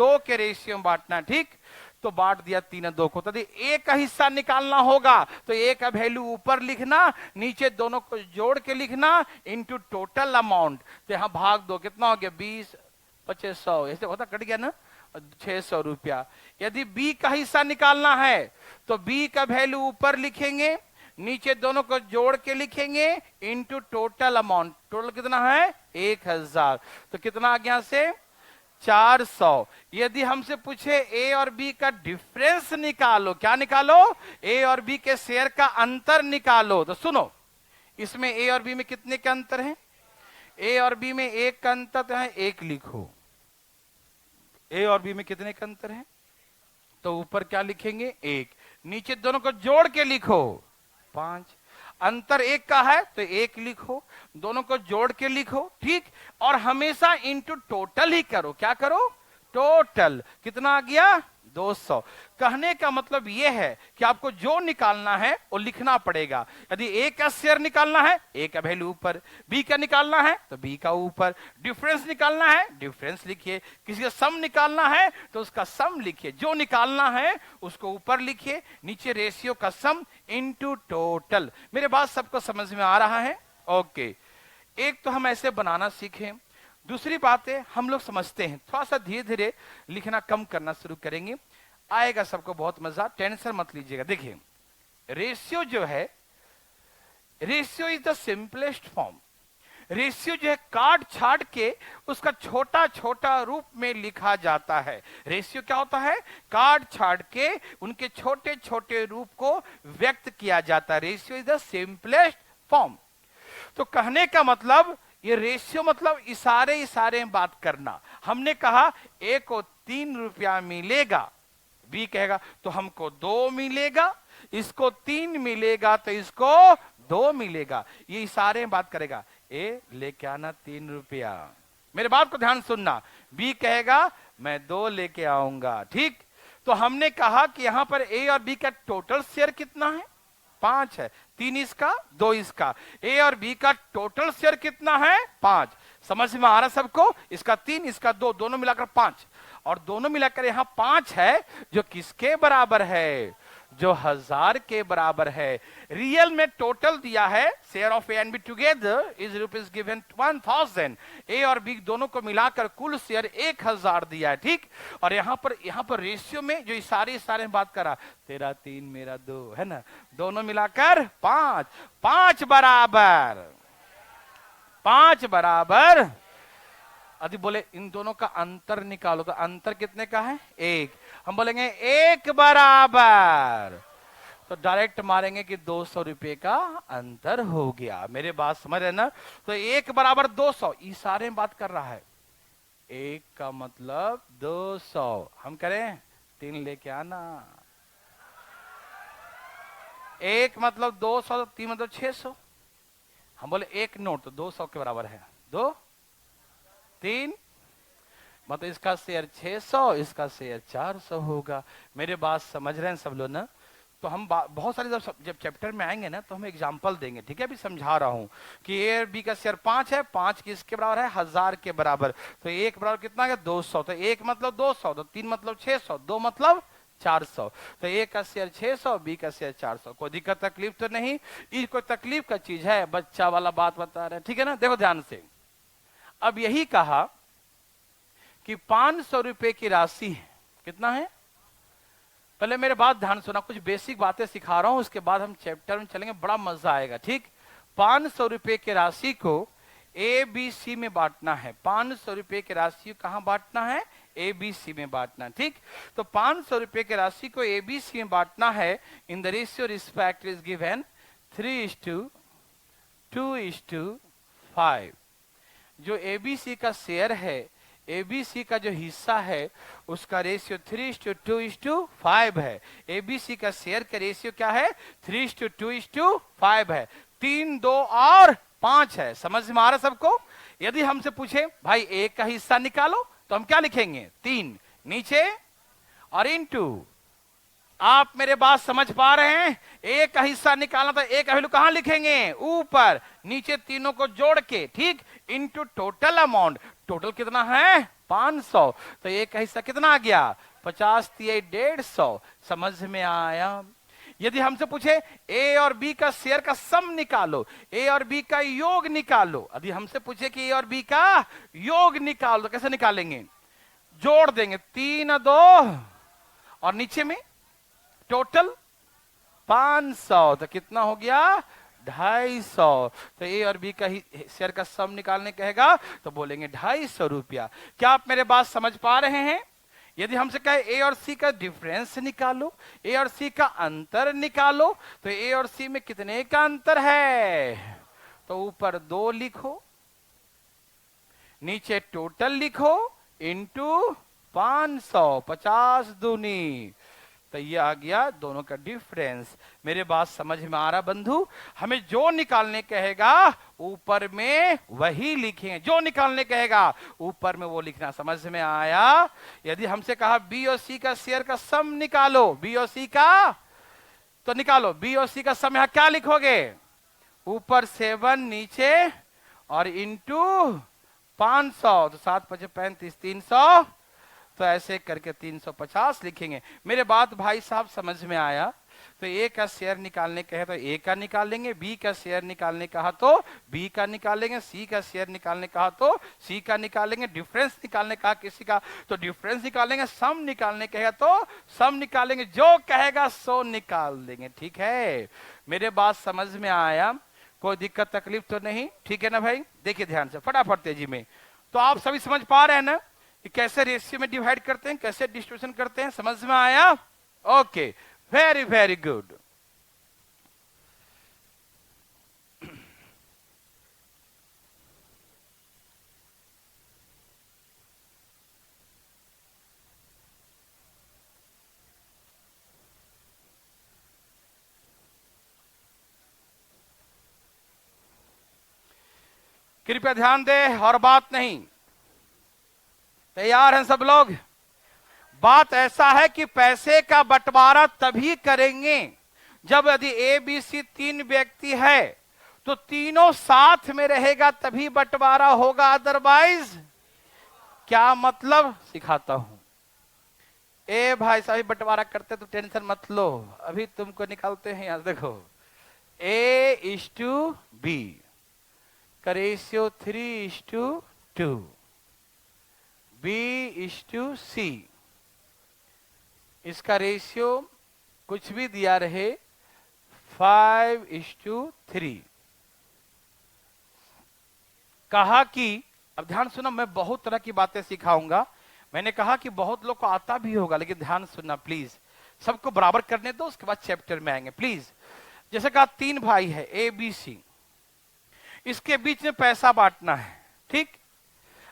2 के रेशियो में बांटना, ठीक। तो बांट दिया 3-2 को, तो ए का हिस्सा निकालना होगा तो ए का वैल्यू ऊपर लिखना, नीचे दोनों को जोड़ के लिखना इनटू टोटल अमाउंट। तो यहां भाग 2 कितना हो गया 20 25 100, ऐसे होता कट गया ना 600 रुपया। यदि बी का हिस्सा निकालना है तो बी का वैल्यू ऊपर लिखेंगे, नीचे दोनों को जोड़ के लिखेंगे इनटू टोटल अमाउंट। टोटल कितना है 1000, तो कितना आ गया से 400। यदि हमसे पूछे ए और बी का डिफरेंस निकालो, क्या निकालो, ए और बी के शेयर का अंतर निकालो। तो सुनो, इसमें ए और बी में कितने का अंतर है, ए और बी में 1 का अंतर तो है, 1 लिखो। ए और बी में कितने का अंतर है, तो ऊपर क्या लिखेंगे 1, नीचे दोनों को जोड़ के लिखो 5। अंतर 1 का है तो 1 लिखो, दोनों को जोड़ के लिखो, ठीक। और हमेशा इनटू टोटल ही करो, क्या करो टोटल। कितना आ गया 200। कहने का मतलब यह है कि आपको जो निकालना है वो लिखना पड़ेगा। यदि ए का शेयर निकालना है ए का वैल्यू ऊपर, बी का निकालना है तो बी का ऊपर, डिफरेंस निकालना है डिफरेंस लिखिए, किसी का सम निकालना है तो उसका सम लिखिए, जो निकालना है उसको ऊपर लिखिए, नीचे रेशियो का सम इनटू टोटल। मेरे बात सबको समझ में आ रहा है? ओके, एक तो हम ऐसे बनाना सीखें, दूसरी बात है हम लोग समझते हैं, थोड़ा सा धीरे धीरे लिखना कम करना शुरू करेंगे, आएगा सबको बहुत मजा, टेंशन मत लीजिएगा। देखिए रेशियो जो है, ratio is the simplest form. Ratio जो है काट छाट के उसका छोटा छोटा रूप में लिखा जाता है। रेशियो क्या होता है, काट छाट के उनके छोटे छोटे रूप को व्यक्त किया जाता है। Ratio is the simplest form. तो कहने का मतलब ये रेशियो मतलब इशारे इशारे में बात करना। हमने कहा ए को 3 रुपया मिलेगा, बी कहेगा तो हमको 2 मिलेगा, इसको 3 मिलेगा तो इसको 2 मिलेगा, ये इशारे में बात करेगा। ए लेके आना 3 रुपया, मेरे बात को ध्यान सुनना। बी कहेगा मैं 2 लेके आऊंगा, ठीक। तो हमने कहा कि यहां पर ए और बी का टोटल शेयर कितना है 5 है, 3 इसका 2 इसका। ए और बी का टोटल शेयर कितना है 5, समझ में आ रहा सबको? इसका 3 इसका 2, दोनों मिलाकर 5, और दोनों मिलाकर यहां 5 है जो किसके बराबर है, जो 1000 के बराबर है। रियल में टोटल दिया है, share of A and be together is rupees given 1000। ए और बी दोनों को मिलाकर कुल शेयर 1000 दिया है, ठीक। और यहाँ पर रेशियो में जो इशारे इशारे में बात करा, तेरा 3 मेरा 2 है ना, दोनों मिलाकर 5, 5 बराबर 5 बराबर। यदि बोले इन दोनों का अंतर निकालो तो अंतर कितने का है 1, हम बोलेंगे 1 बराबर, तो डायरेक्ट मारेंगे कि 200 रुपए का अंतर हो गया। मेरे बात समझ रहे ना? तो 1 बराबर 200 इशारे में बात कर रहा है, 1 का मतलब 200, हम करें 3 लेके आना, 1 मतलब 200, 3 मतलब 600, हम बोले 1 नोट तो 200 के बराबर है, 2 3 मतलब इसका शेयर 600, इसका शेयर 400 होगा। मेरे बात समझ रहे हैं सब लोग ना? तो हम बहुत सारे जब चैप्टर में आएंगे ना तो हम एग्जांपल देंगे, ठीक है। अभी समझा रहा हूं कि ए और बी का शेयर 5 है, 5 किसके बराबर है 1000 के बराबर, तो 1 बराबर कितना है 200, तो 1 मतलब 200, तो 3 मतलब 600, 2 मतलब 400, तो ए का शेयर 600, बी का शेयर 400। कोई दिक्कत तकलीफ तो नहीं, ये कोई तकलीफ का चीज है, बच्चा वाला बात बता रहे हैं, ठीक है ना। देखो ध्यान से, अब यही कहा कि 500 रुपए की राशि है, कितना है, पहले मेरे बात ध्यान सुना, कुछ बेसिक बातें सिखा रहा हूं, उसके बाद हम चैप्टर में चलेंगे, बड़ा मजा आएगा, ठीक। 500 रुपए की राशि को ए बी सी में बांटना है, 500 रुपए की राशि को कहां बांटना है, ए बी सी में बांटना, ठीक। तो 500 रुपए की राशि को ए बी सी में बांटना है, in the ratio respect is given 3:2:5। जो एबीसी का शेयर है, एबीसी का जो हिस्सा है उसका रेशियो 3:2:5 है। एबीसी का शेयर का रेशियो क्या है 3:2:5 है, 3, 2 और 5 है। समझ में आ रहा सबको? यदि हमसे पूछे भाई ए का हिस्सा निकालो तो हम क्या लिखेंगे 3 नीचे और इनटू, आप मेरे बात समझ पा रहे हैं? ए का हिस्सा निकालना तो ए का वैल्यू कहां लिखेंगे ऊपर, नीचे तीनों को जोड़ के, ठीक, इनटू टोटल अमाउंट। टोटल कितना है 500, तो ए का हिस्सा कितना आ गया 50 तिया 150। समझ में आया? यदि हमसे पूछे ए और बी का शेयर का सम निकालो, ए और बी का योग निकालो, यदि हमसे पूछे कि ए और बी का योग निकालो, तो कैसे निकालेंगे? जोड़ देंगे 3 2 और नीचे में टोटल 500, तो कितना हो गया 250। तो ए और बी का ही शेयर का सम निकालने कहेगा तो बोलेंगे 250 रुपया। क्या आप मेरे बात समझ पा रहे हैं? यदि हमसे कहे ए और सी का डिफरेंस निकालो, ए और सी का अंतर निकालो, तो ए और सी में कितने का अंतर है? तो ऊपर 2 लिखो, नीचे टोटल लिखो, इंटू 500, 50 दूनी, तो ये आ गया दोनों का डिफरेंस। मेरे बात समझ में आ रहा बंधु? हमें जो निकालने कहेगा ऊपर में वही लिखेंगे, जो निकालने कहेगा ऊपर में वो लिखना। समझ में आया? यदि हमसे कहा बी और सी का शेयर का सम निकालो, बी और सी का, तो निकालो बी और सी का सम। यहां क्या लिखोगे? ऊपर 7 नीचे और इंटू 500, तो 7 5 35 300, तो ऐसे करके 350 लिखेंगे। मेरे बात भाई साहब समझ में आया? तो ए का शेयर निकालने कहे तो ए का निकालेंगे, बी का शेयर निकालने कहा तो बी का निकालेंगे, सी का शेयर निकालने कहा तो सी का निकालेंगे, डिफरेंस निकालने कहा किसी का तो डिफरेंस निकालेंगे, सम निकालने कहेगा तो सम निकालेंगे, जो कहेगा सो निकाल देंगे। ठीक है? मेरे बात समझ में आया? कोई दिक्कत तकलीफ तो नहीं? ठीक है ना भाई? देखिए ध्यान से फटाफट तेजी में। तो आप सभी समझ पा रहे हैं ना कि कैसे रेशियो में डिवाइड करते हैं, कैसे डिस्ट्रीब्यूशन करते हैं? समझ में आया? Okay, very very good. कृपया ध्यान दे और बात नहीं। तैयार हैं सब लोग? बात ऐसा है कि पैसे का बंटवारा तभी करेंगे जब यदि ए बी सी 3 व्यक्ति है तो तीनों साथ में रहेगा तभी बंटवारा होगा, अदरवाइज क्या मतलब सिखाता हूं। ए भाई साहब बंटवारा करते तो टेंशन मत लो, अभी तुमको निकालते हैं। यहां देखो A:B का रेशियो 3:2, B:C, इसका रेशियो कुछ भी दिया रहे 5:3। कहा कि, अब ध्यान सुनो, मैं बहुत तरह की बातें सिखाऊंगा। मैंने कहा कि बहुत लोग को आता भी होगा, लेकिन ध्यान सुनना प्लीज, सबको बराबर करने दो, उसके बाद चैप्टर में आएंगे प्लीज। जैसे कहा 3 भाई है ए बी सी, इसके बीच में पैसा बांटना है। ठीक,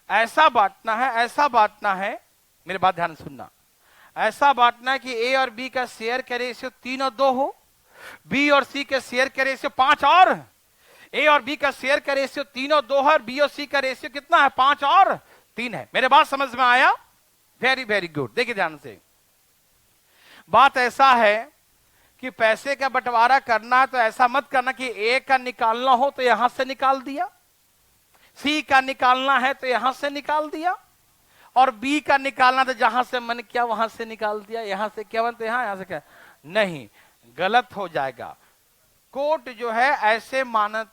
ऐसा बांटना है, ऐसा बांटना है, मेरे बात ध्यान सुनना, ऐसा बांटना है कि ए और बी का शेयर का रेशियो 3 और 2 हो, बी और सी के शेयर का रेशियो 5 और ए और बी का शेयर का रेशियो 3 और 2 है, और बी और सी का रेशियो कितना है 5 और 3 है। मेरे बात समझ में आया? Very very good. देखिए ध्यान से, बात ऐसा है कि पैसे का बंटवारा करना है तो ऐसा मत करना कि ए का निकालना हो तो यहां से निकाल दिया, सी का निकालना है तो यहां से निकाल दिया, और बी का निकालना तो जहां से मन किया वहां से निकाल दिया, यहां से क्या बनते यहां से क्या, नहीं, गलत हो जाएगा। कोर्ट जो है ऐसे मानक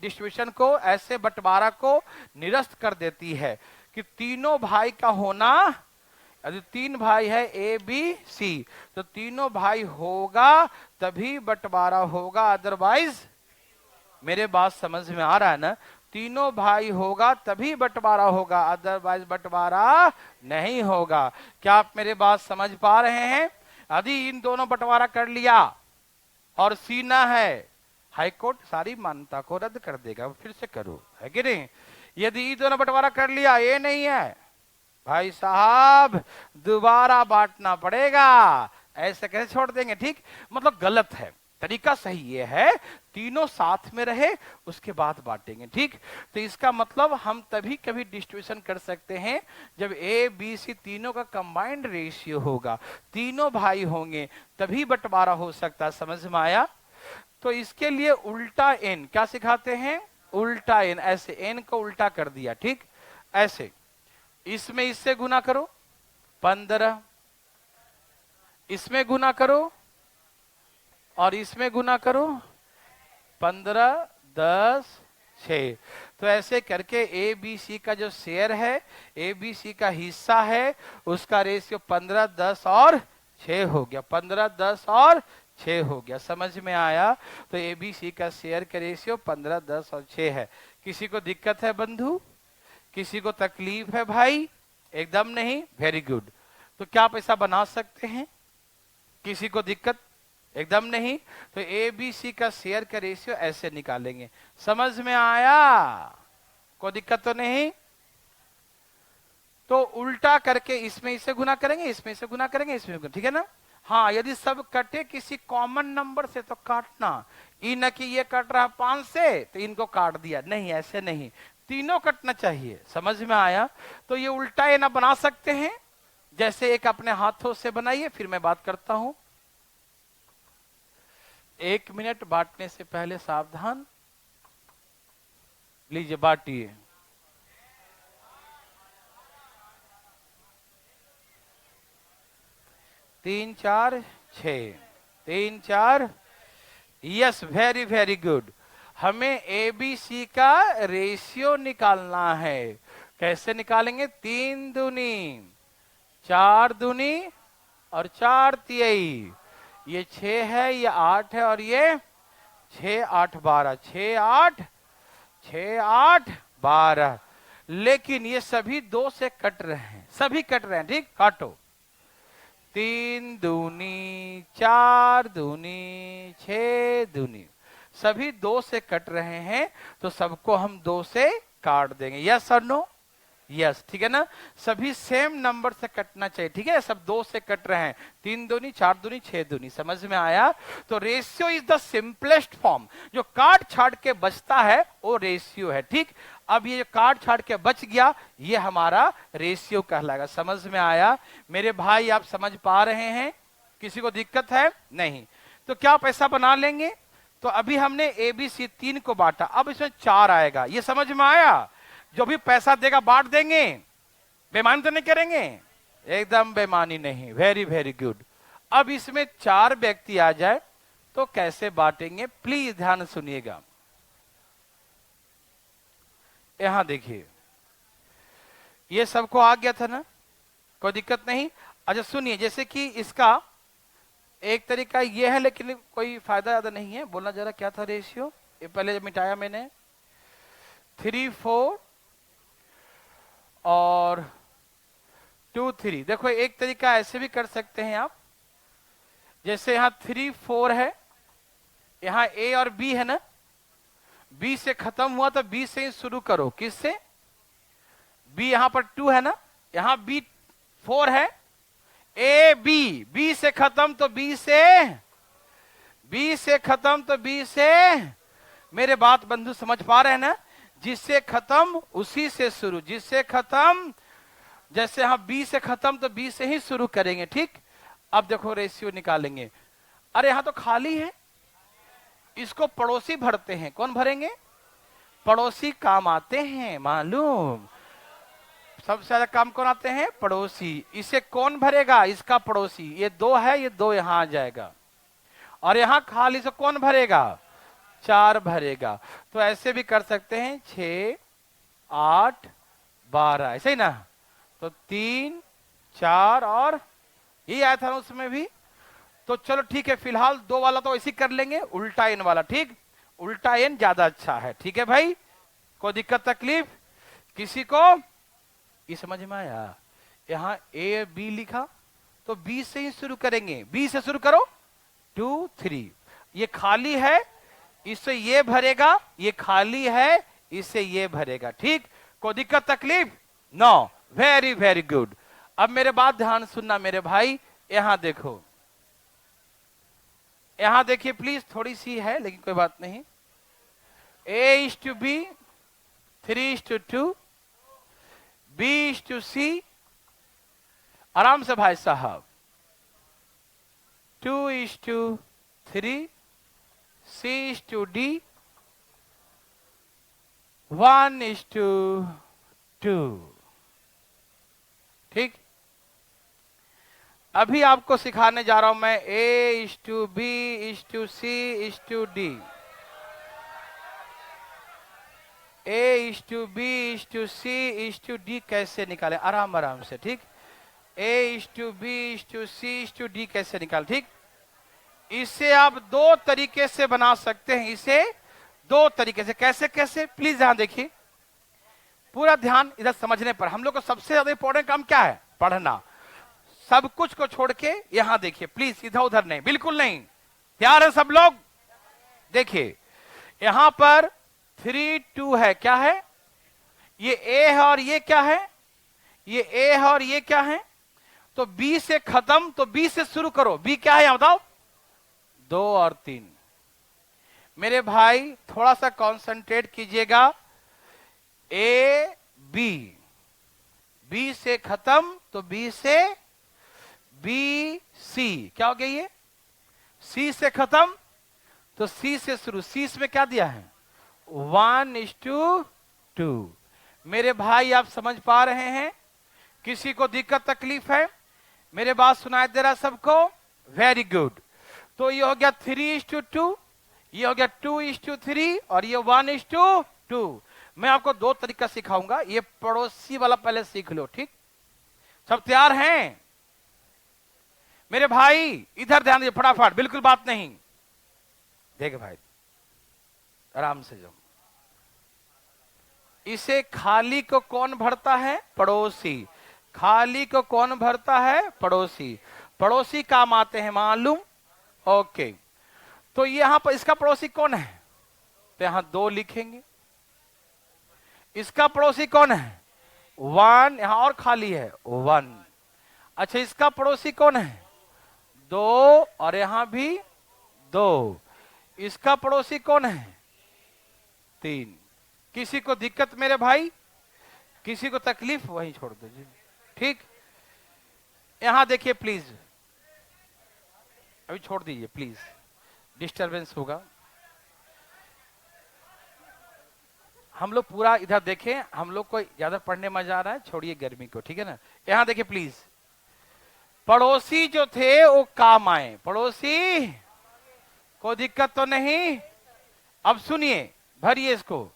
डिस्ट्रीब्यूशन को, ऐसे बंटवारा को निरस्त कर देती है कि तीनों भाई का होना, यदि 3 भाई है ए बी सी तो तीनों भाई होगा तभी बंटवारा होगा, अदरवाइज, मेरे बात समझ में आ रहा है ना? तीनों भाई होगा तभी बंटवारा होगा, अदरवाइज बंटवारा नहीं होगा। क्या आप मेरे बात समझ पा रहे हैं? यदि इन दोनों बंटवारा कर लिया और सी ना है, हाईकोर्ट सारी मान्यता को रद्द कर देगा, फिर से करो, है कि नहीं? यदि ये दोनों बंटवारा कर लिया, ये नहीं है, भाई साहब दोबारा बांटना पड़ेगा, ऐसे कैसे छोड़ देंगे? ठीक, मतलब गलत है, तरीका सही ये है तीनों साथ में रहे उसके बाद बांटेंगे। ठीक, तो इसका मतलब हम तभी कभी डिस्ट्रीब्यूशन कर सकते हैं जब ए बी सी तीनों का कंबाइंड रेशियो होगा, तीनों भाई होंगे तभी बंटवारा हो सकता है। समझ में आया? तो इसके लिए उल्टा एन क्या सिखाते हैं? उल्टा एन, ऐसे एन को उल्टा कर दिया। ठीक, ऐसे इसमें इससे गुना करो 15, इसमें गुना करो और इसमें गुना करो 15, 10, 6। तो ऐसे करके ए बी सी का जो शेयर है, ए बी सी का हिस्सा है, उसका रेशियो 15, 10 और 6 हो गया। 15, 10 और 6 हो गया। समझ में आया? तो ए बी सी का शेयर का रेशियो 15, 10 और 6 है। किसी को दिक्कत है बंधु? किसी को तकलीफ है भाई? एकदम नहीं। Very good. तो क्या पैसा बना सकते हैं? किसी को दिक्कत? एकदम नहीं। तो ए बी सी का शेयर का रेशियो ऐसे निकालेंगे। समझ में आया? कोई दिक्कत तो नहीं? तो उल्टा करके इसमें इसे गुना करेंगे, इसमें इसे गुना करेंगे, इसमें गुना, ठीक है ना? हाँ, यदि सब कटे किसी कॉमन नंबर से तो काटना। ई न कि ये कट रहा 5 से तो इनको काट दिया, नहीं, ऐसे नहीं, तीनों कटना चाहिए। समझ में आया? तो ये उल्टा ये ना बना सकते हैं। जैसे एक अपने हाथों से बनाइए, फिर मैं बात करता हूं। 1 मिनट बांटने से पहले सावधान। लीजिए बांटिए। 3, 4, 6, 3, 4। Yes, very very good. हमें ए बी सी का रेशियो निकालना है। कैसे निकालेंगे? 3 दूनी 4 दूनी और 4 तिहाई। ये 6 है, ये 8 है और ये 6, 8, 12, 6, 8, 6, 8, 12। लेकिन ये सभी 2 से कट रहे हैं, सभी कट रहे हैं, ठीक? काटो। 3 दूनी 4 दूनी 6 दूनी, सभी 2 से कट रहे हैं, तो सबको हम 2 से काट देंगे। यस और नो? यस, ठीक है ना? सभी सेम नंबर से कटना चाहिए, ठीक है? सब 2 से कट रहे हैं। 3 दूनी 4 दूनी 6 दूनी। समझ में आया? तो ratio is the simplest form. जो काट छाट के बचता है वो रेशियो है, ठीक? अब ये जो काट छाट के बच गया, ये हमारा रेशियो कहलाएगा। समझ में आया मेरे भाई? आप समझ पा रहे हैं? किसी को दिक्कत है? नहीं। तो क्या पैसा बना लेंगे? तो अभी हमने ए बी सी 3 को बांटा, अब इसमें 4 आएगा। ये समझ में आया? जो भी पैसा देगा बांट देंगे, बेईमानी तो नहीं करेंगे? एकदम बेईमानी नहीं। Very very good. अब इसमें 4 व्यक्ति आ जाए तो कैसे बांटेंगे? प्लीज ध्यान सुनिएगा। यहां देखिए, ये सबको आ गया था ना? कोई दिक्कत नहीं। अच्छा सुनिए, जैसे कि इसका एक तरीका ये है, लेकिन कोई फायदा ज्यादा नहीं है। बोलना जरा क्या था रेशियो? ये पहले मिटाया मैंने। 3, 4 और 2, 3। देखो एक तरीका ऐसे भी कर सकते हैं आप। जैसे यहां 3, 4 है, यहां ए और बी है ना? बी से खत्म हुआ तो बी से ही शुरू करो। किससे? बी यहां पर 2 है ना? यहां बी 4 है। ए बी, बी से खत्म तो बी से, बी से खत्म तो बी से। मेरे बात बंधु समझ पा रहे हैं ना? जिससे खत्म उसी से शुरू, जिससे खत्म। जैसे हम बी से खत्म तो बी से ही शुरू करेंगे, ठीक? अब देखो रेशियो निकालेंगे। अरे यहां तो खाली है, इसको पड़ोसी भरते हैं। कौन भरेंगे? पड़ोसी काम आते हैं, मालूम? सबसे ज्यादा काम कौन आते हैं? पड़ोसी। इसे कौन भरेगा? इसका पड़ोसी। ये 2 है, ये 2 यहां आ जाएगा। और यहां खाली से कौन भरेगा? 4 भरेगा। तो ऐसे भी कर सकते हैं, 6, 8, 12, ऐसे ही ना? तो 3, 4 और ये आया था ना उसमें भी। तो चलो ठीक है, फिलहाल 2 वाला तो ऐसे कर लेंगे, उल्टा एन वाला, ठीक? उल्टा एन ज्यादा अच्छा है, ठीक है भाई? कोई दिक्कत तकलीफ किसी को? ये समझ में आया? यहां ए बी लिखा तो बी से ही शुरू करेंगे। बी से शुरू करो। 2, 3। ये खाली है, इससे ये भरेगा। ये खाली है, इससे ये भरेगा, ठीक? कोई दिक्कत तकलीफ? नो। Very very good. अब मेरे बात ध्यान सुनना मेरे भाई। यहां देखो, यहां देखिए प्लीज, थोड़ी सी है लेकिन कोई बात नहीं। A:B, 3:2, B:C। आराम से भाई साहब। 2:3, C:D, 1:2। ठीक। अभी आपको सिखाने जा रहा हूं मैं A:B:C:D, A:B:C:D कैसे निकाले, आराम आराम से, ठीक। A:B:C:D कैसे निकाल, ठीक। इसे आप दो तरीके से बना सकते हैं, इसे दो तरीके से। कैसे कैसे, प्लीज ध्यान देखिए, पूरा ध्यान इधर समझने पर। हम लोग को सबसे ज्यादा इंपॉर्टेंट काम क्या है, पढ़ना। सब कुछ को छोड़ के यहां देखिए प्लीज, इधर उधर नहीं, बिल्कुल नहीं। तैयार है सब लोग? देखिए यहां पर 3 2 है, क्या है, ये ए है और ये क्या है, ये ए है और ये क्या है। तो बी से खत्म, तो बी से शुरू करो। बी क्या है यहां बताओ, 2 और 3। मेरे भाई थोड़ा सा कंसंट्रेट कीजिएगा। ए बी, बी से खत्म तो बी से बी सी, क्या हो गया ये, सी से खत्म तो सी से शुरू। सी में क्या दिया है, 1:2। मेरे भाई आप समझ पा रहे हैं? किसी को दिक्कत तकलीफ है? मेरे बात सुनाई दे रहा सबको? Very good. तो ये हो गया 3:2, ये हो गया 2:3 और ये 1:2। मैं आपको दो तरीका सिखाऊंगा, ये पड़ोसी वाला पहले सीख लो, ठीक। सब तैयार हैं मेरे भाई? इधर ध्यान दीजिए फटाफट, बिल्कुल बात नहीं। देख भाई आराम से जाओ। इसे खाली को कौन भरता है, पड़ोसी। खाली को कौन भरता है, पड़ोसी। पड़ोसी काम आते हैं मालूम, ओके। तो यहां पर इसका पड़ोसी कौन है, तो यहां 2 लिखेंगे। इसका पड़ोसी कौन है, 1, यहां और खाली है 1। अच्छा इसका पड़ोसी कौन है, 2 और यहां भी 2। इसका पड़ोसी कौन है, 3। किसी को दिक्कत मेरे भाई, किसी को तकलीफ, वहीं छोड़ दीजिए, ठीक। यहां देखिए प्लीज, अभी छोड़ दीजिए प्लीज, डिस्टरबेंस होगा। हम लोग पूरा इधर देखें, हम लोग को ज्यादा पढ़ने में मजा आ रहा है, छोड़िए गर्मी को, ठीक है ना। यहां देखिए प्लीज, पड़ोसी जो थे वो काम आए। पड़ोसी को दिक्कत तो नहीं। अब सुनिए, भरिए इसको।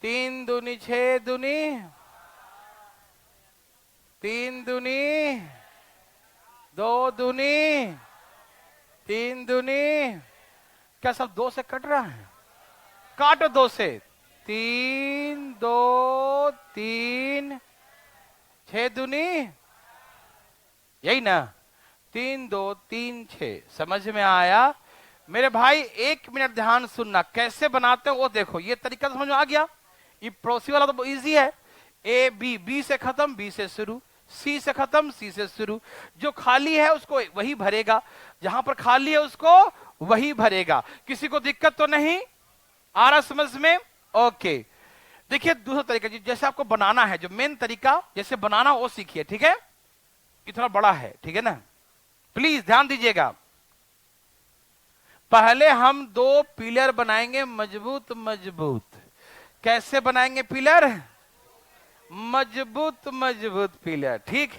3 दूनी 6 दूनी, 3 दूनी 2 दूनी 3 दूनी, क्या सब 2 से कट रहा है, काटो 2 से। 3 2 3 6 दूनी, यही ना, 3 2 3 6। समझ में आया मेरे भाई? 1 मिनट ध्यान सुनना, कैसे बनाते हैं वो देखो। ये तरीका समझ में आ गया? ये पड़ोसी वाला तो इजी है। ए बी, बी से खत्म बी से शुरू, सी से खत्म सी से शुरू। जो खाली है उसको वही भरेगा, जहां पर खाली है उसको वही भरेगा। किसी को दिक्कत तो नहीं आ रहा समझ में? ओके। देखिए दूसरा तरीका, जैसे आपको बनाना है, जो मेन तरीका जैसे बनाना वो सीखिए, ठीक है। ये थोड़ा बड़ा है, ठीक है ना, प्लीज ध्यान दीजिएगा। पहले हम 2 पिलर बनाएंगे मजबूत मजबूत। कैसे बनाएंगे पिलर, मजबूत मजबूत पिलर, ठीक।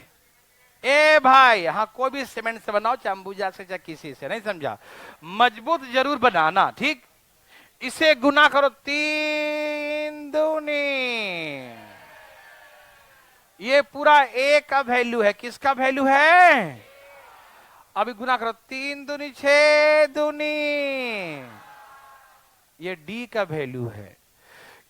ए भाई यहां कोई भी सीमेंट से बनाओ, चाहे अंबुजा से चाहे किसी से, नहीं समझा, मजबूत जरूर बनाना, ठीक। इसे गुना करो, 3 दूनी, ये पूरा ए का वैल्यू है, किसका वैल्यू है, अभी गुना करो, 3 दूनी 6 दूनी, ये डी का वैल्यू है।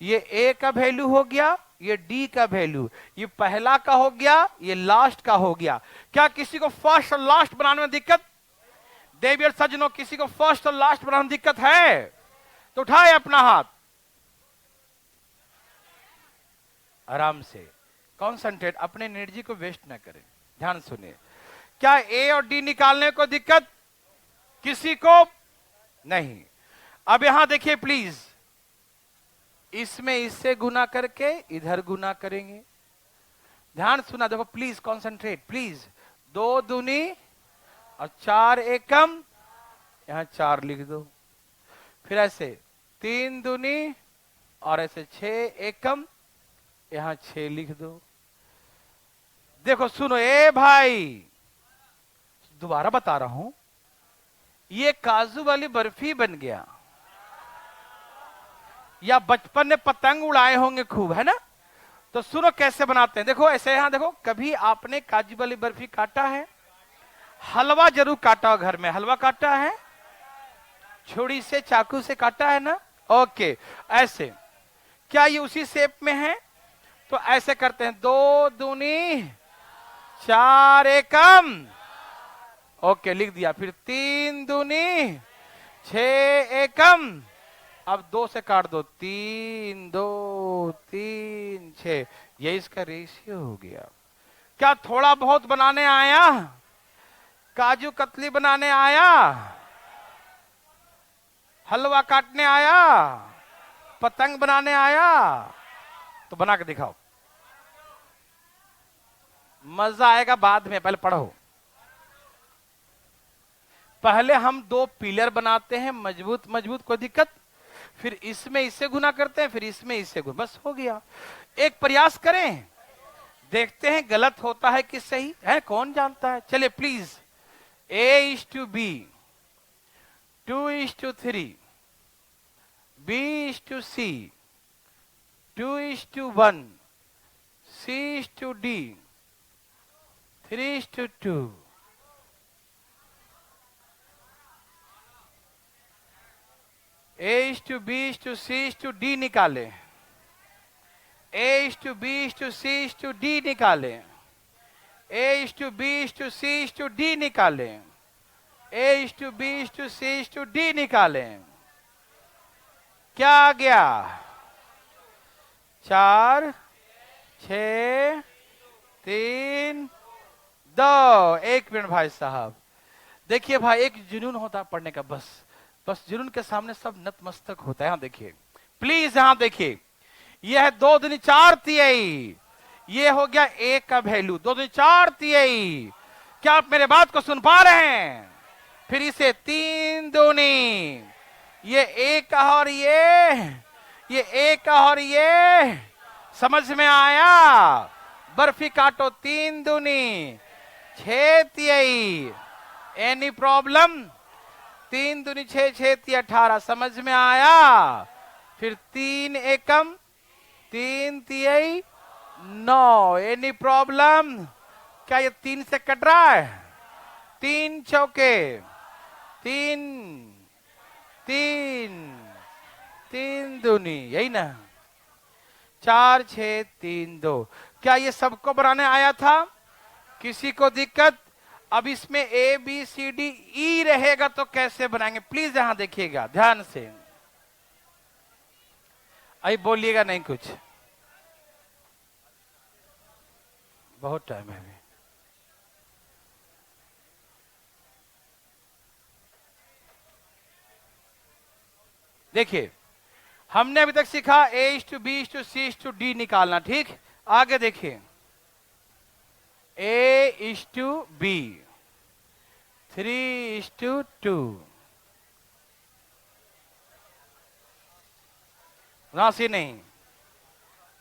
ये ए का वैल्यू हो गया, ये डी का वैल्यू, ये पहला का हो गया, ये लास्ट का हो गया। क्या किसी को फर्स्ट और लास्ट बनाने में दिक्कत, देवियर सज्जनों, किसी को फर्स्ट और लास्ट बनाने में दिक्कत है तो उठाए अपना हाथ, आराम से कॉन्सेंट्रेट, अपने एनर्जी को वेस्ट ना करें। ध्यान सुनिए, क्या ए और डी निकालने को दिक्कत किसी को नहीं। अब यहां देखिए प्लीज, इसमें इससे गुना करके इधर गुना करेंगे। ध्यान सुना, देखो प्लीज कॉन्सेंट्रेट प्लीज। 2 दूनी और 4 एकम, यहां 4 लिख दो। फिर ऐसे 3 दूनी और ऐसे 6 एकम, यहां 6 लिख दो। देखो सुनो ए भाई, दोबारा बता रहा हूं, ये काजू वाली बर्फी बन गया। या बचपन में पतंग उड़ाए होंगे खूब, है ना? तो सुनो कैसे बनाते हैं, देखो ऐसे, यहां देखो, कभी आपने काजू वाली बर्फी काटा है? हलवा जरूर काटा हो घर में, हलवा काटा है? छुरी से, चाकू से काटा है ना? ओके, ऐसे। क्या ये उसी शेप में है? तो ऐसे करते हैं, 2 दूनी 4 एकम, ओके लिख दिया। फिर 3 दूनी 6 एकम, अब 2 से काट दो, 3 2 3 6, ये इसका रेशियो हो गया। क्या थोड़ा बहुत बनाने आया? काजू कतली बनाने आया? हलवा काटने आया? पतंग बनाने आया? तो बना के दिखाओ, मजा आएगा बाद में, पहले पढ़ो। पहले हम 2 पिलर बनाते हैं मजबूत मजबूत, कोई दिक्कत, फिर इसमें इससे गुना करते हैं, फिर इसमें इससे गुना, बस हो गया। एक प्रयास करें, देखते हैं गलत होता है कि सही है, कौन जानता है। चलिए please, A:B, 2:3, B:C, 2:1, C:D, 3:2, A:B:C:D निकाले, A:B:C:D निकाले, A:B:C:D निकाले, A:B:C:D निकाले। क्या आ गया? 4 6 3 2। 1 मिनट भाई साहब, देखिए भाई, एक जुनून होता है पढ़ने का, बस बस जुनून के सामने सब नतमस्तक होता है। यहां देखिए प्लीज, यहां देखिए, यह है 2 दूनी 4 तिहाई, ये हो गया A का वैल्यू, 2 दूनी 4 तिहाई। क्या आप मेरे बात को सुन पा रहे हैं? फिर इसे 3 दूनी, ये एक और ये एक और ये, समझ में आया? बर्फी काटो, 3 दूनी 6 तिहाई, एनी प्रॉब्लम? 3 दूनी 6, 6 तिहाई 18, समझ में आया? फिर 3 एकम 3 तिहाई 9, एनी प्रॉब्लम? क्या ये 3 से कट रहा है? 3 चौके 3 3 3 दूनी, यही ना, 4 6 3 2। क्या ये सबको बनाने आया था? किसी को दिक्कत? अब इसमें ABCDE रहेगा तो कैसे बनाएंगे, प्लीज यहां देखिएगा ध्यान से, अभी बोलिएगा नहीं कुछ, बहुत टाइम है अभी। देखिए, हमने अभी तक सीखा A:B:C:D निकालना, ठीक? आगे देखिए, A:B, 3:2, उदासी नहीं,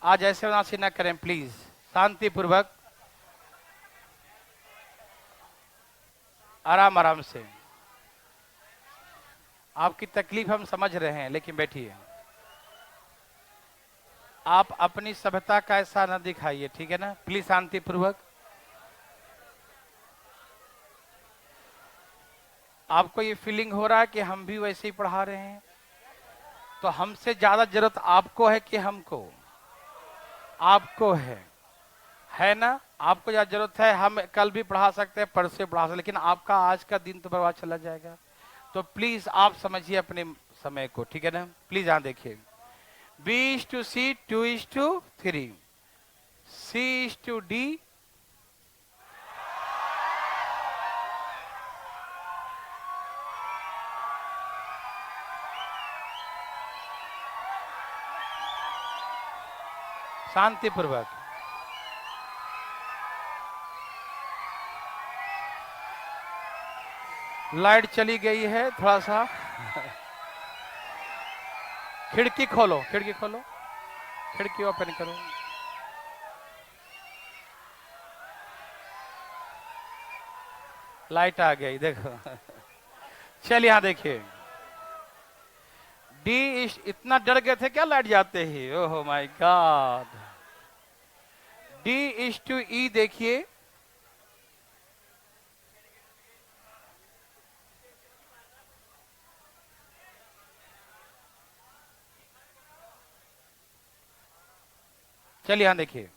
आज ऐसे उदासी ना करें प्लीज, शांति पूर्वक, आराम आराम से। आपकी तकलीफ हम समझ रहे हैं, लेकिन बैठिए, आप अपनी सभ्यता का ऐसा न दिखाइए, ठीक है ना, प्लीज शांति पूर्वक। आपको ये फीलिंग हो रहा है कि हम भी वैसे ही पढ़ा रहे हैं, तो हमसे ज्यादा जरूरत आपको है कि हमको? आपको है ना? आपको ज्यादा जरूरत है, हम कल भी पढ़ा सकते हैं, परसों पढ़ा सकते, लेकिन आपका आज का दिन तो बर्बाद चला जाएगा। तो प्लीज आप समझिए अपने समय को, ठीक है ना? प्लीज यहां देखिए, B:C, 2:3, C:D, शांतिपूर्वक। लाइट चली गई है, थोड़ा सा खिड़की खोलो, खिड़की खोलो, खिड़की ओपन करो। लाइट आ गई देखो। चलिए यहां देखिए, डी इतना डर गए थे क्या लाइट जाते ही, oh my god. D is to E देखिए, चलिए यहां देखिए,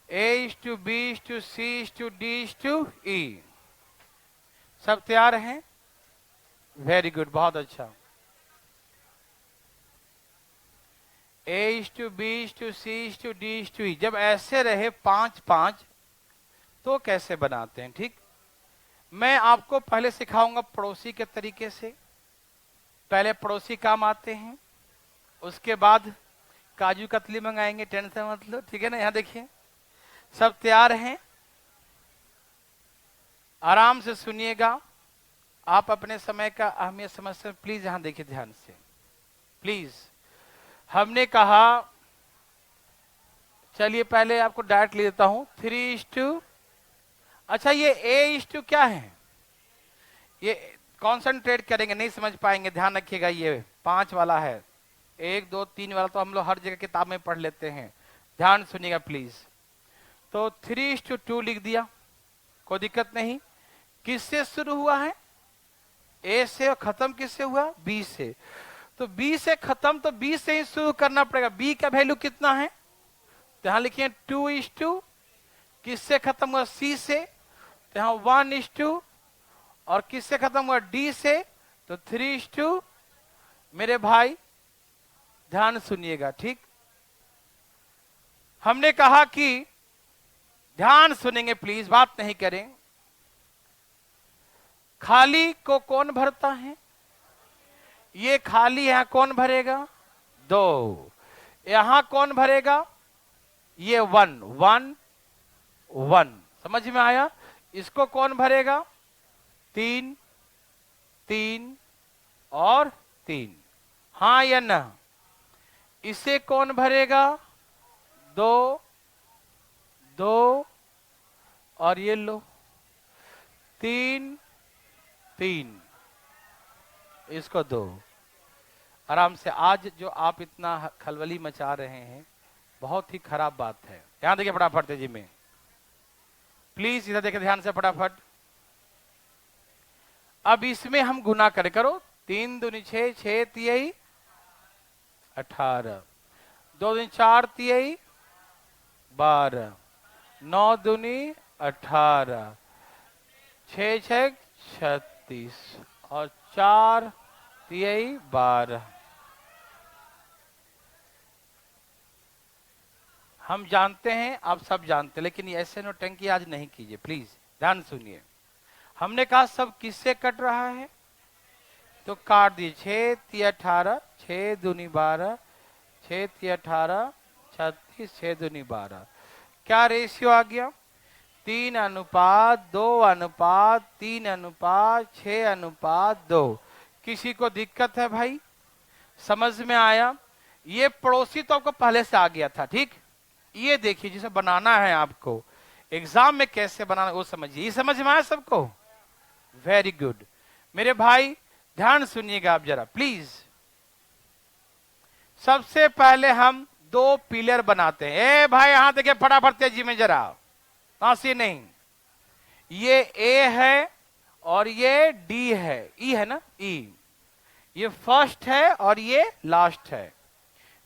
A is to B is to C is to D is to E. सब तैयार हैं? वेरी गुड, बहुत अच्छा। A is to B is to C is to D is to E, जब ऐसे रहे 5-5 तो कैसे बनाते हैं, ठीक। मैं आपको पहले सिखाऊंगा पड़ोसी के तरीके से। पहले पड़ोसी काम आते हैं, उसके बाद काजू कतली मंगाएंगे, टेंशन मत लो, ठीक है ना। यहां देखिए, सब तैयार हैं? आराम से सुनिएगा, आप अपने समय का अहमियत समझते हैं। प्लीज यहां देखिए ध्यान से, प्लीज। हमने कहा, चलिए पहले आपको डायरेक्ट ले देता हूं, 3:2। अच्छा, ये A:2 क्या है? ये कॉन्सेंट्रेट करेंगे, नहीं समझ पाएंगे, ध्यान रखिएगा। ये 5 वाला है, 1 2 3 वाला तो हम लोग हर जगह किताब में पढ़ लेते हैं। ध्यान सुनिएगा प्लीज। तो 3:2 लिख दिया, कोई दिक्कत नहीं। किससे शुरू हुआ है? ए से, और खत्म किससे हुआ? बी से। तो बी से खत्म, तो बी से ही शुरू करना पड़ेगा। बी का वैल्यू कितना है? तो यहां लिखिए 2:2। किससे खत्म हुआ? सी से, तो यहां 1:2। और किससे खत्म हुआ? डी से, तो 3:2। मेरे भाई ध्यान सुनिएगा, ठीक। हमने कहा कि ध्यान सुनेंगे प्लीज, बात नहीं करें। खाली को कौन भरता है? ये खाली यहां कौन भरेगा? 2। यहां कौन भरेगा? ये 1 1 1। समझ में आया? इसको कौन भरेगा? 3 3 और 3। हाँ या ना? इसे कौन भरेगा? 2 2 और ये लो 3 3, इसको 2। आराम से। आज जो आप इतना खलबली मचा रहे हैं, बहुत ही खराब बात है। यहां देखिए फटाफट तेजी में, प्लीज इधर देखिए ध्यान से फटाफट। अब इसमें हम गुना करो। 3 दूनी 6, 6 तिहाई 18, 2 दूनी 4 तिहाई 12, 9 दूनी 18, 6 6 36 और 4 तिहाई 12। हम जानते हैं, आप सब जानते हैं, लेकिन ऐसे नौटंकी आज नहीं कीजिए प्लीज। ध्यान सुनिए, हमने कहा सब किससे कट रहा है, तो काट दीजिए। 6 तिया 18, 6 दूनी 12, 6 तिया 18 36, 6 दूनी 12। क्या रेशियो आ गया? 3:2:3:6:2। किसी को दिक्कत है भाई? समझ में आया? ये पड़ोसी तो आपको पहले से आ गया था, ठीक। ये देखिए, जिसे बनाना है आपको एग्जाम में, कैसे बनाना वो समझिए। ये समझ में आया सबको? Very good. मेरे भाई ध्यान सुनिएगा आप जरा प्लीज। सबसे पहले हम 2 पिलर बनाते हैं। ए भाई यहां देखिए फटाफट तेजी में जरा, तासी नहीं। ये ए है और ये डी है, ई है ना, ई। ये फर्स्ट है और ये लास्ट है।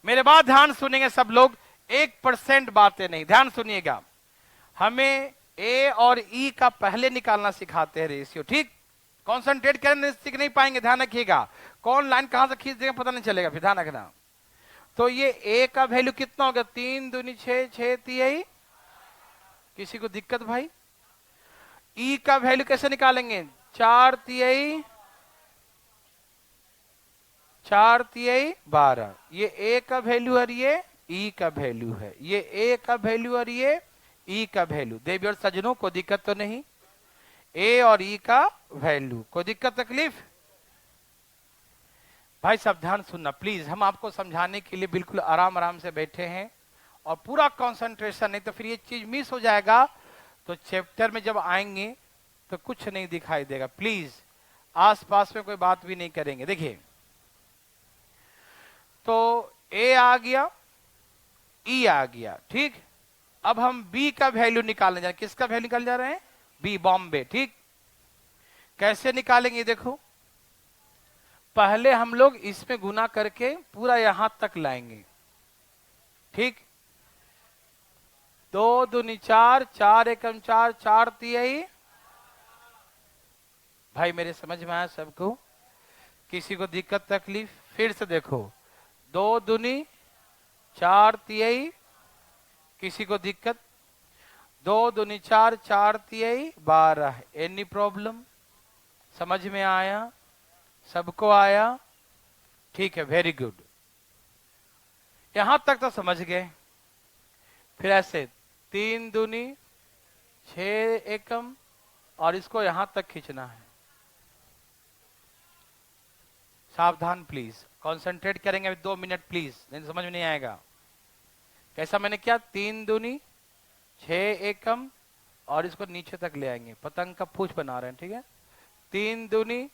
मेरे बात ध्यान सुनेंगे सब लोग, 1% बातें नहीं। ध्यान सुनिएगा, हमें ए और ई का पहले निकालना सिखाते हैं रेशियो, ठीक। कॉन्सेंट्रेट करने सीख नहीं पाएंगे, ध्यान रखिएगा। कौन लाइन कहां से खींच देगा पता नहीं चलेगा, फिर ध्यान रखना। तो ये ए का वैल्यू कितना होगा? 3 दूनी 6, 6 तिहाई। किसी को दिक्कत भाई? ई का वैल्यू कैसे निकालेंगे? 4 तिहाई 4 तिहाई 12। ये ए का वैल्यू और ये ई का वैल्यू है। ये ए का वैल्यू और ये ई का वैल्यू। देवी और सज्जनों को दिक्कत तो नहीं? ए और ई का वैल्यू, कोई दिक्कत तकलीफ? भाई सब ध्यान सुनना प्लीज, हम आपको समझाने के लिए बिल्कुल आराम आराम से बैठे हैं और पूरा कंसंट्रेशन, नहीं तो फिर ये चीज मिस हो जाएगा। तो चैप्टर में जब आएंगे तो कुछ नहीं दिखाई देगा। प्लीज आसपास में कोई बात भी नहीं करेंगे। देखिए तो ए आ गया, ई आ गया, ठीक। अब हम बी का वैल्यू निकालने जा रहे हैं। किसका वैल्यू निकालने जा रहे हैं? बी, बॉम्बे, ठीक। कैसे निकालेंगे? देखो पहले हम लोग इसमें गुना करके पूरा यहां तक लाएंगे, ठीक। 2 दूनी 4, 4 एकम 4, 4 तिहाई। भाई मेरे समझ में आया सबको? किसी को दिक्कत तकलीफ? फिर से देखो 2 दूनी 4 तिहाई। किसी को दिक्कत? 2 दूनी 4, 4 तिहाई 12। Any problem? समझ में आया? सबको आया? ठीक है, वेरी गुड। यहां तक तो समझ गए। फिर ऐसे 3 दूनी 6 एकम और इसको यहां तक खींचना है। सावधान प्लीज, कंसंट्रेट करेंगे अभी 2 मिनट प्लीज, नहीं समझ में नहीं आएगा। कैसा मैंने क्या? 3 दूनी 6 एकम और इसको नीचे तक ले आएंगे। पतंग का पूछ बना रहे हैं, ठीक है। 3 दूनी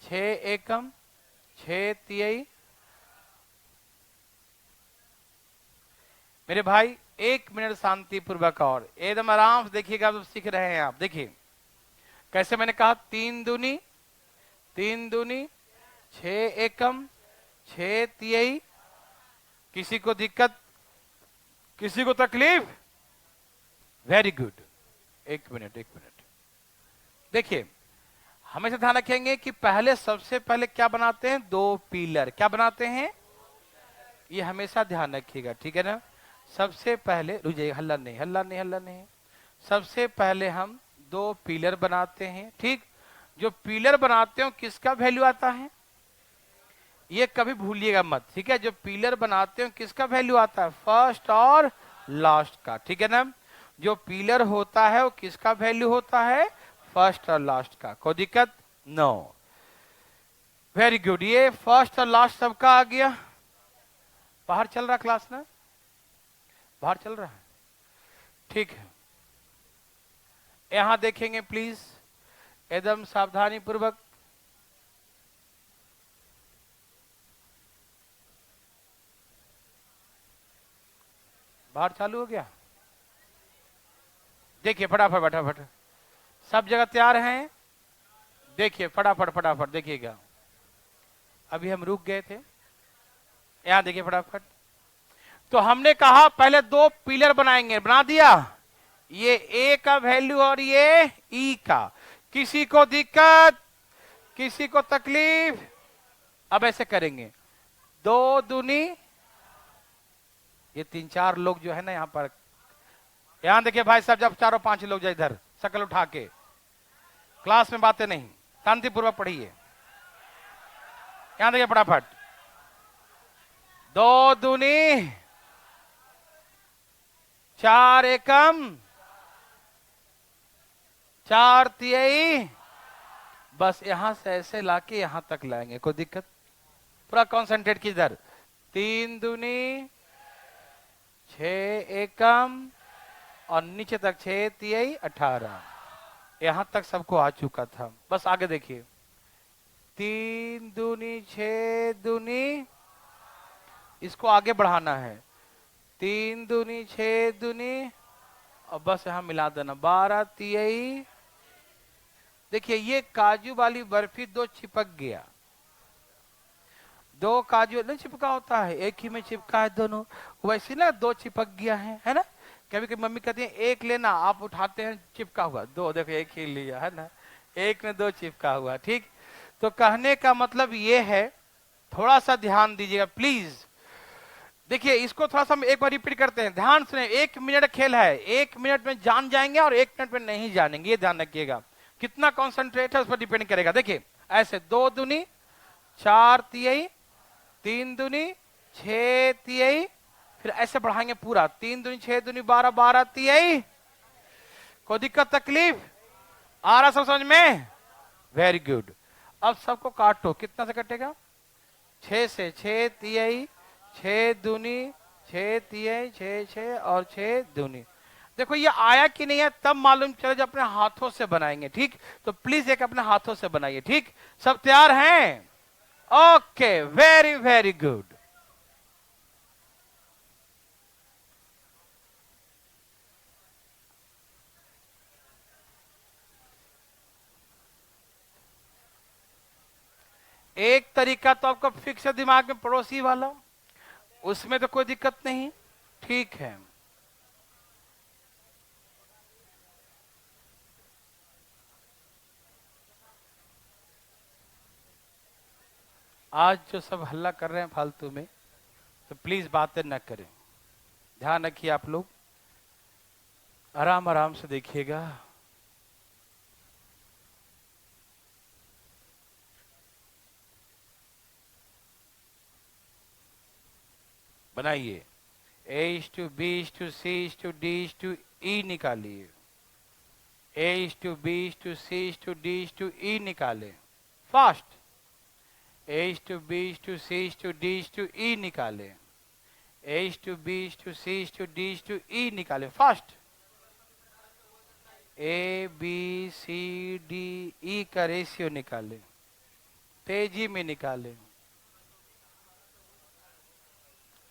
6 एकम 6 तिहाई। मेरे भाई 1 मिनट शांति पूर्वक और एकदम आराम से देखिएगा। तो सीख रहे हैं आप। देखिए कैसे मैंने कहा? 3 दूनी 6 एकम 6 तिहाई। किसी को दिक्कत? किसी को तकलीफ? Very good. 1 minute, 1 minute. देखिए हमेशा ध्यान रखेंगे कि पहले सबसे पहले क्या बनाते हैं? 2 पिलर। क्या बनाते हैं? ये हमेशा ध्यान रखिएगा, ठीक है ना। सबसे पहले रुक जाइए, हल्ला नहीं, हल्ला नहीं, हल्ला नहीं। सबसे पहले हम 2 पिलर बनाते हैं, ठीक। जो पिलर बनाते हो किसका वैल्यू आता है? ये कभी भूलिएगा मत, ठीक है। जो पिलर बनाते हो किसका वैल्यू आता है? फर्स्ट और लास्ट का, ठीक है ना। जो पिलर होता है वो किसका वैल्यू होता है? फर्स्ट और लास्ट का। कोई दिक्कत? नो। Very good. ये फर्स्ट और लास्ट सबका आ गया। बाहर चल रहा क्लास ना? बाहर चल रहा है, ठीक है। यहां देखेंगे प्लीज एकदम सावधानी पूर्वक। बाहर चालू हो गया? देखिए फटाफट फटाफट, सब जगह तैयार हैं? देखिए फटाफट फटाफट देखिएगा। अभी हम रुक गए थे, यहां देखिए फटाफट। तो हमने कहा पहले 2 पिलर बनाएंगे, बना दिया। ये ए का वैल्यू और ये ई का। किसी को दिक्कत? किसी को तकलीफ? अब ऐसे करेंगे 2 दूनी, ये 3-4 लोग जो है ना यहां पर, यहां देखिए भाई साहब, जब 4 और 5 लोग जाए इधर शकल उठा के। क्लास में बातें नहीं, शांतिपूर्वक पढ़िए। यहां देखिए फटाफट। 2 दूनी 4 एकम 4 तिहाई। बस यहां से ऐसे लाके यहां तक लाएंगे। कोई दिक्कत? पूरा कॉन्सेंट्रेट किधर? 3 दूनी 6 एकम और नीचे तक 6 तिहाई 18। यहां तक सबको आ चुका था। बस आगे देखिए 3 दूनी 6 दूनी, इसको आगे बढ़ाना है। 3 दूनी 6 दूनी और बस यहां मिला देना 12 तिहाई। देखिए ये काजू वाली बर्फी 2 चिपक गया। 2 काजू नहीं चिपका होता है, एक ही में चिपका है दोनों, वैसे ना 2 चिपक गया है ना। कभी कभी मम्मी कहती है 1 लेना, आप उठाते हैं चिपका हुआ 2, देखो 1 ही लिया है ना, 1 में 2 चिपका हुआ, ठीक। तो कहने का मतलब ये है, थोड़ा सा ध्यान दीजिएगा प्लीज। देखिए इसको थोड़ा सा हम एक बार रिपीट करते हैं, ध्यान सुने। 1 मिनट खेल है, 1 मिनट में जान जाएंगे और 1 मिनट में नहीं जानेंगे, ये ध्यान रखिएगा। कितना कॉन्सेंट्रेट है उस पर डिपेंड करेगा। देखिए ऐसे 2 दूनी 4 तिहाई, 3 दूनी 6 तिहाई, फिर ऐसे बढ़ाएंगे पूरा 3 दूनी 6 दूनी 12, 12 तिहाई। कोई दिक्कत तकलीफ? आ रहा सब समझ में? Very good. अब सबको काटो, कितना से कटेगा? 6 से 6 तिहाई, 6 दूनी 6 तिहाई, 6 6 और 6 दूनी। देखो ये आया कि नहीं है तब मालूम चले जब अपने हाथों से बनाएंगे, ठीक। तो प्लीज एक अपने हाथों से बनाइए, ठीक। सब तैयार हैं? Okay, very very good. एक तरीका तो आपका फिक्स है दिमाग में, पड़ोसी वाला, उसमें तो कोई दिक्कत नहीं, ठीक है। आज जो सब हल्ला कर रहे हैं फालतू में, तो प्लीज बातें न करें, ध्यान रखिए आप लोग, आराम आराम से देखिएगा। बनाइए। A to B to C to D to E निकालिए। A to B to C to D to E निकालें, fast. A to B to C to D to E निकालें। A to B to C to D to E निकालें, fast. A B C D E का ratio निकालें, तेजी में निकालें,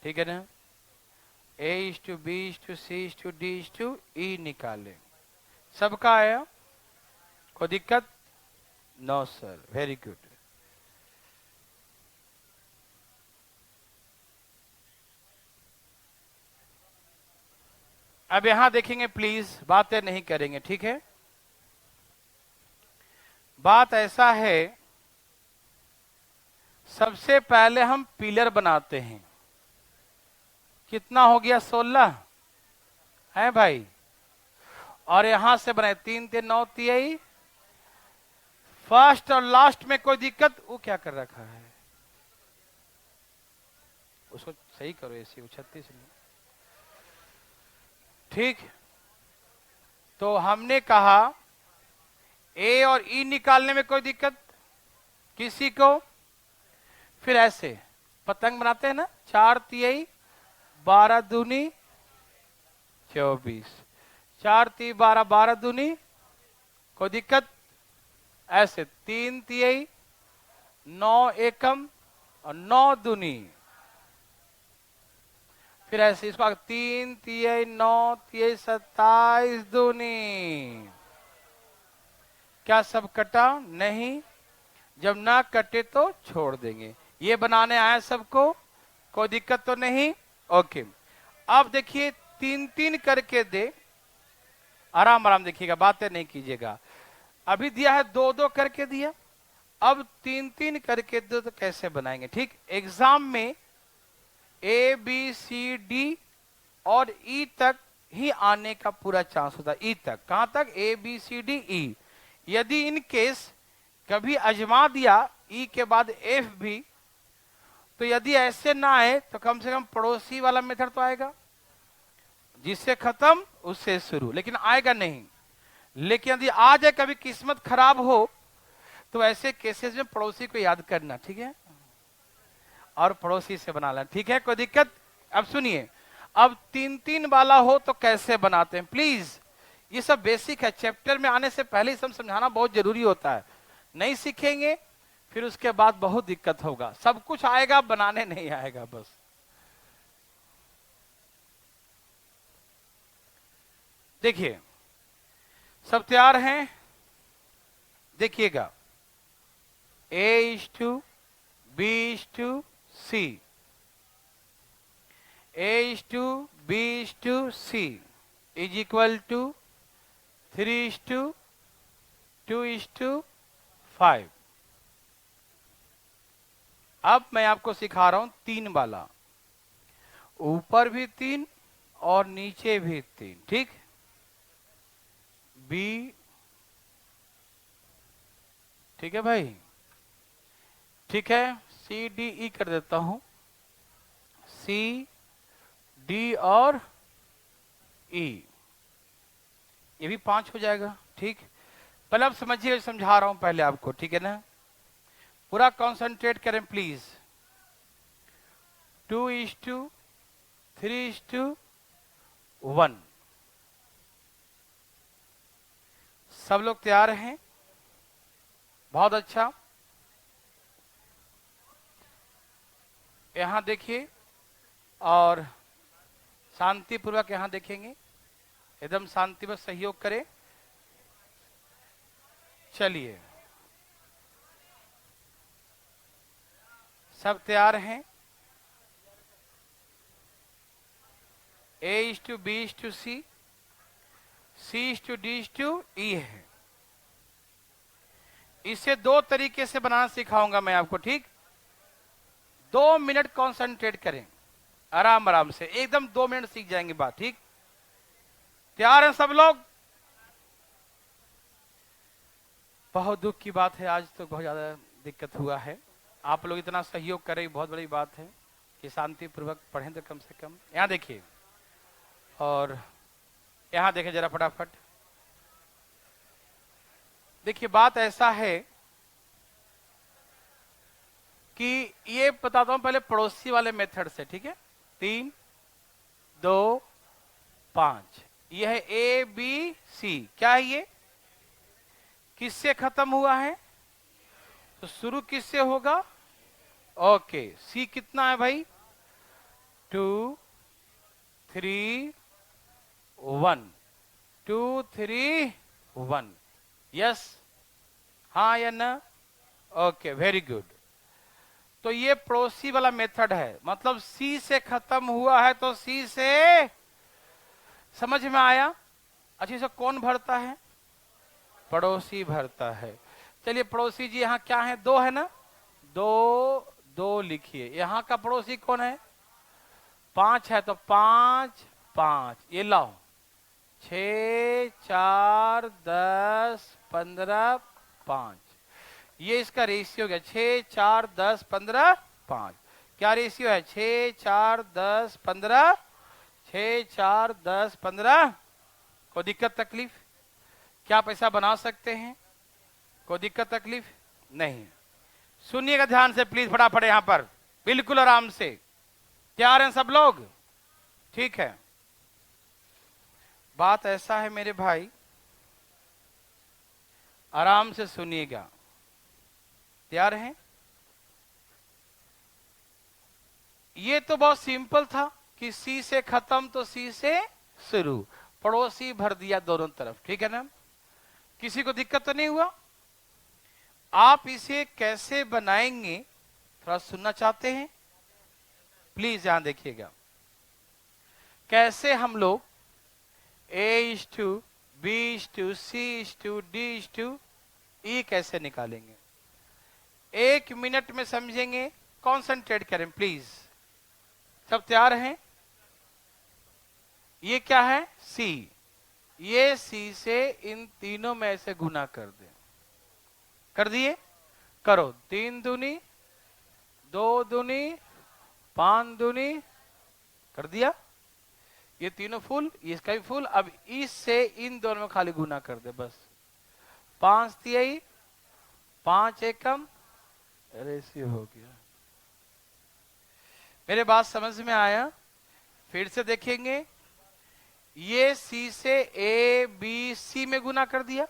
ठीक है ना। A to B to C to D to E निकालें, सबका आया? कोई दिक्कत? No sir, very good. अब यहां देखेंगे, प्लीज बातें नहीं करेंगे, ठीक है। बात ऐसा है, सबसे पहले हम पिलर बनाते हैं। कितना हो गया? 16 है भाई। और यहां से बनाए 3 3 9 3। फर्स्ट और लास्ट में कोई दिक्कत? वो क्या कर रखा है, उसको सही करो, ऐसी 36 नहीं, ठीक। तो हमने कहा ए और ई निकालने में कोई दिक्कत किसी को? फिर ऐसे पतंग बनाते हैं ना, 4 3 12 दूनी 24, 4 3 12 12 दूनी, कोई दिक्कत? ऐसे 3 3 9 एकम और 9 दूनी, फिर ऐसे इसको 3 3 9 3 27 दूनी। क्या सब कटा? नहीं। जब ना कटे तो छोड़ देंगे। ये बनाने आया सबको, कोई दिक्कत तो नहीं? ओके। अब देखिए 3 3 करके दे, आराम आराम देखिएगा, बातें नहीं कीजिएगा। अभी दिया है 2 2 करके दिया, अब 3 3 करके दो तो कैसे बनाएंगे, ठीक। एग्जाम में ए बी सी डी और ई तक ही आने का पूरा चांस होता है। ई तक, कहां तक? A B C D E. यदि इन केस कभी अजमा दिया ई के बाद एफ भी, तो यदि ऐसे ना आए तो कम से कम पड़ोसी वाला मेथड तो आएगा, जिससे खत्म उससे शुरू, लेकिन आएगा नहीं। लेकिन यदि आ जाए, कभी किस्मत खराब हो, तो ऐसे केसेस में पड़ोसी को याद करना, ठीक है, और पड़ोसी से बना लेना, ठीक है, कोई दिक्कत? अब सुनिए, अब 3 3 वाला हो तो कैसे बनाते हैं, प्लीज। ये सब बेसिक है, चैप्टर में आने से पहले ही सब समझाना बहुत जरूरी होता है। नहीं सीखेंगे फिर उसके बाद बहुत दिक्कत होगा। सब कुछ आएगा, बनाने नहीं आएगा बस। देखिए, सब तैयार हैं? देखिएगा, A:B:C, A:B:C is equal to 3:2:5। अब मैं आपको सिखा रहा हूं 3 वाला, ऊपर भी 3 और नीचे भी 3, ठीक। बी, ठीक है भाई, ठीक है। सी डी ई कर देता हूं, सी डी और ई, ये भी 5 हो जाएगा, ठीक। पहले आप समझिए, समझा रहा हूं पहले आपको, ठीक है ना। पूरा कंसंट्रेट करें प्लीज। 2:3:1, सब लोग तैयार हैं? बहुत अच्छा। यहां देखिए और शांतिपूर्वक यहां देखेंगे, एकदम शांति में सहयोग करें। चलिए, सब तैयार हैं? A:B:C, C:D:E है। इसे दो तरीके से बनाना सिखाऊंगा मैं आपको, ठीक? 2 मिनट कंसंट्रेट करें, आराम आराम से, एकदम 2 मिनट सीख जाएंगे बात, ठीक? तैयार हैं सब लोग? बहुत दुख की बात है, आज तो बहुत ज्यादा दिक्कत हुआ है। आप लोग इतना सहयोग करें, बहुत बड़ी बात है कि शांतिपूर्वक पढ़ें तो कम से कम। यहां देखिए और यहां देखें जरा फटाफट। देखिए, बात ऐसा है कि ये बताता हूं पहले पड़ोसी वाले मेथड से, ठीक है? 3, 2, 5, यह है ABC। क्या है ये? किससे खत्म हुआ है? तो शुरू किससे होगा? ओके, C कितना है भाई? 2, 3, 1, 2, 3, 1। यस, हाँ या ना? Okay, very good. तो ये पड़ोसी वाला मेथड है, मतलब C से खत्म हुआ है तो C से, समझ में आया? अच्छा, से कौन भरता है? पड़ोसी भरता है। चलिए, पड़ोसी जी यहाँ क्या है? 2 है ना? 2, 2 लिखिए। यहाँ का पड़ोसी कौन है? 5 है, तो 5, 5 ये लाओ। 6, 4, 10, 15, 5, ये इसका रेशियो हो गया। 6, 4, 10, 15, 5। क्या रेशियो है? 6, 4, 10, 15, 6, 4, 10, 15। कोई दिक्कत तकलीफ? क्या पैसा बना सकते हैं? कोई दिक्कत तकलीफ नहीं। सुनिएगा ध्यान से प्लीज, फटाफट यहां पर, बिल्कुल आराम से। तैयार हैं सब लोग? ठीक है। बात ऐसा है मेरे भाई, आराम से सुनिएगा। तैयार हैं? ये तो बहुत सिंपल था कि C से खत्म तो C से शुरू, पड़ोसी भर दिया दोनों तरफ, ठीक है ना? किसी को दिक्कत तो नहीं हुआ? आप इसे कैसे बनाएंगे थोड़ा सुनना चाहते हैं? प्लीज यहां देखिएगा, कैसे हम लोग A:B:C:D:E कैसे निकालेंगे, 1 मिनट में समझेंगे। कंसंट्रेट करें प्लीज। सब तैयार हैं? ये क्या है? C। ये C से इन तीनों में ऐसे गुना कर दें। कर दिए? करो। 3 दूनी, 2 दूनी, 5 दूनी, कर दिया। ये तीनों फुल, इसका भी फुल। अब इससे इन दोनों में खाली गुना कर दे बस। 5 तिहाई, 5 एकम, रेशियो हो गया। मेरे बात समझ में आया? फिर से देखेंगे, ये C से ABC में गुना कर दिया,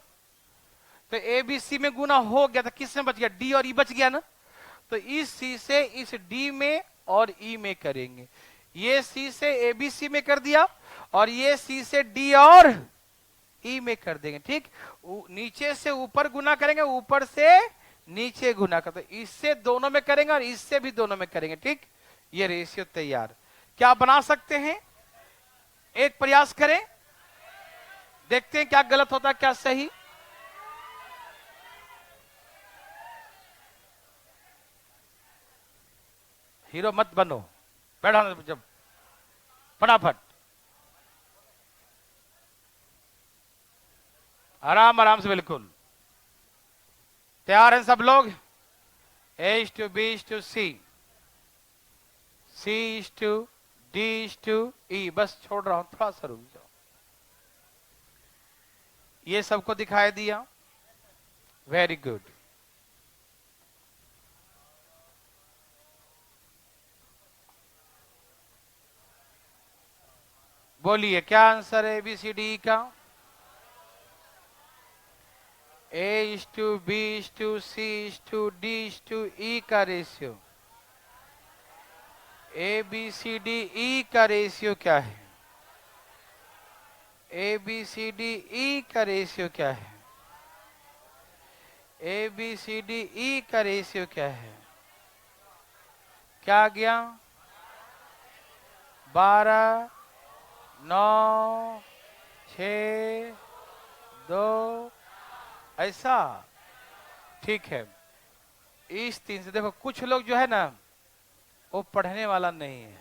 तो ABC में गुना हो गया, तो किस में बच गया? D और E बच गया ना? तो इस C से इस D में और E में करेंगे। ये C से ABC में कर दिया और ये C से D और E में कर देंगे, ठीक? नीचे से ऊपर गुना करेंगे, ऊपर से नीचे गुना कर, तो इससे दोनों में करेंगे और इससे भी दोनों में करेंगे, ठीक? ये रेशियो तैयार। क्या बना सकते हैं? एक प्रयास करें, देखते हैं क्या गलत होता है क्या सही। हीरो मत बनो, बैठा जब, फटाफट आराम आराम से, बिल्कुल। तैयार हैं सब लोग? A:B:C, C:D:E, बस छोड़ रहा हूं, थोड़ा सा रुक जाओ। ये सबको दिखाई दिया? Very good. बोलिए क्या आंसर है ABCD का? A:B:C:D:E का रेशियो, ABCDE का रेशियो क्या है? ABCDE का रेशियो क्या है? ABCDE का रेशियो क्या है? क्या आ गया? 12, 9, 6, 2, ऐसा। ठीक है, इस 3 से देखो, कुछ लोग जो है ना वो पढ़ने वाला नहीं है,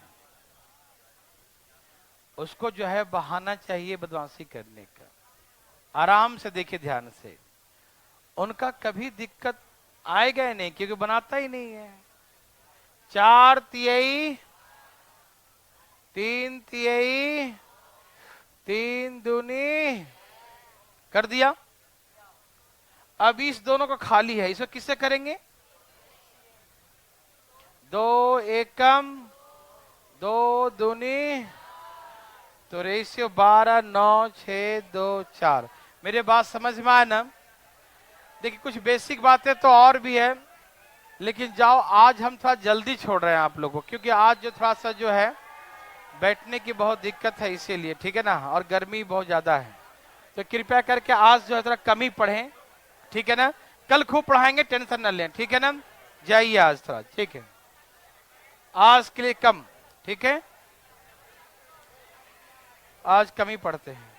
उसको जो है बहाना चाहिए बदमाशी करने का। आराम से देखिए, ध्यान से, उनका कभी दिक्कत आएगा ही नहीं क्योंकि बनाता ही नहीं है। 4 तिहाई, 3 तिहाई, 3 दूनी कर दिया। अब इस दोनों का खाली है, इसको किससे करेंगे? 2 एकम 2 दूनी, तो रेशियो 12, 9, 6, 2, 4। मेरे बात समझ में आया ना? देखिए, कुछ बेसिक बातें तो और भी है, लेकिन जाओ, आज हम थोड़ा जल्दी छोड़ रहे हैं आप लोगों को, क्योंकि आज जो थोड़ा सा जो है बैठने की बहुत दिक्कत है, इसीलिए, ठीक है ना, और गर्मी बहुत ज्यादा है, तो कृपया करके आज जो है थोड़ा कम ही पढ़ें, ठीक है ना। कल खूब पढ़ाएंगे, टेंशन न लें, ठीक है ना। जाइए आज थोड़ा, ठीक है, आज के लिए कम, ठीक है, आज कम ही पढ़ते हैं।